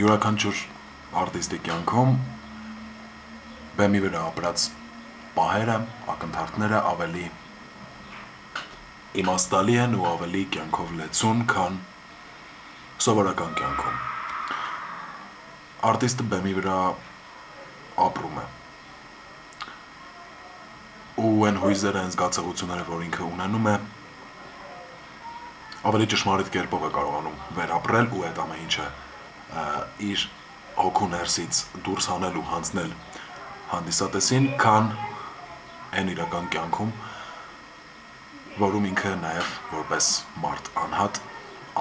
յուրաքանչյուր արտիստի կյանքում բեմի վրա ապրած պահերը, ակնթարթները ավելի իմաստալի են ու ավելի կյանքով լեցուն, քան սովորական կյանքում։ Արտիստը բեմի վրա ապրում է ու այն հույզերը, այն զգացողությունները, որ ինքը ունենում է, ավելի ճշմարիտ կերպով է կարողանում վերապրել ու այդ ամեն ինչը իր հոգու ներսից դուրս հանել ու հանձնել հանդիսատեսին, քան այն իրական կյանքում, որում ինքը նաև որպես մարդ անհատ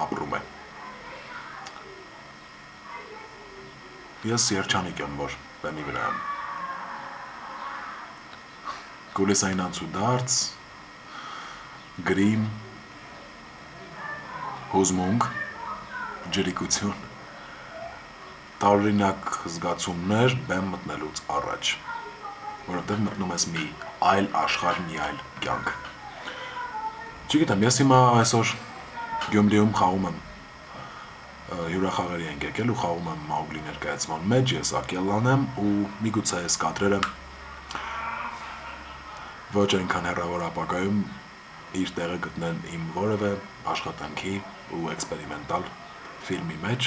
ապրում է։ Ես երջանիկ եմ, որ բեմի վրա եմ։ Կուլիսային անցուդարձ, գրիմ, հուզմունք, ջրիկություն, տարօրինակ զգացումներ բեմ մտնելուց առաջ, որովհետև մտնում ես մի այլ աշխարհ, մի այլ կյանք։ Չգիտեմ, ես հիմա այսօր Գյումրիում խաղում եմ, հյուրախաղերի ենք եկել ու խաղում եմ Մաուգլի ներկայացման մեջ, ես Ակելլան եմ ու միգուցե այս կադրերը ոչ այնքան հեռավոր ապագայում իր տեղը գտնեն իմ որևէ աշխատանքի ու էքսպերիմենտալ ֆիլմի մեջ,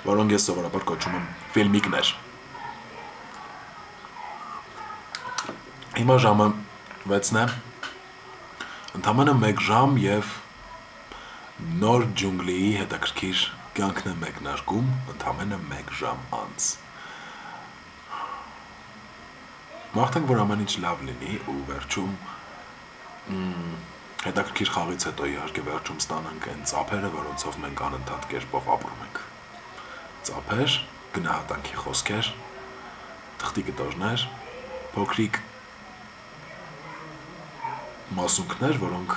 որոնք ես սովորաբար կոչում եմ ֆիլմիկներ։ Հիմա ժամը 6-ն է, ընդամենը 1 ժամ և նոր ջունգլիի հետաքրքիր կյանքն է մեկնարկում, ընդամենը 1 ժամ անց։ Մաղթենք, որ ամեն ինչ լավ լինի ու վերջում հետաքրքիր խաղից հետո իհարկե վերջում ստանանք այն ծափերը, որոնցով մենք անընդհատ կերպով ապրում ենք։ Ծափեր, գնահատանքի խոսքեր, թղթի կտորներ, փոքրիկ մասունքներ, որոնք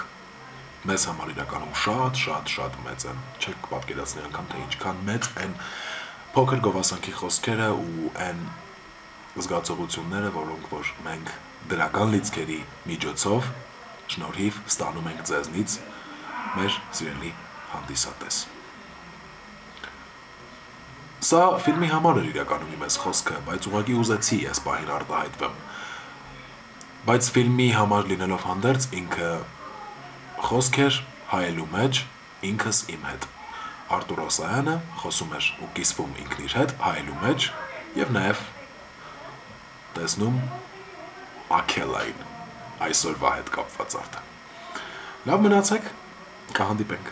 մեզ համար իրականում շատ մեծ են, չեք պատկերացնի անգամ, թե ինչքան մեծ են փոքր գովասանքի խոսքերը ու այն զգացողությունները, որոնք որ մենք դրական լիցքերի միջոցով շնորհիվ ստանում ենք ձեզնից մեր սիրելի հանդիսատես։ Սա ֆիլմի համար էր իրականում իմ այս խոսքը, բայց ուղղակի ուզեցի այս պահին արտահայտվեմ։ Բայց ֆիլմի համար լինելով հանդերձ ինքը խոսք էր հայելու մեջ ինքս իմ հետ։ Արտուր Օսայանը խոսում էր ու կիսվում ինքն իր հետ հայելու մեջ և նաև տեսնում Աքելլային այսօրվա հետ կապված արդեն։ Լավ մնացեք, կհանդիպենք։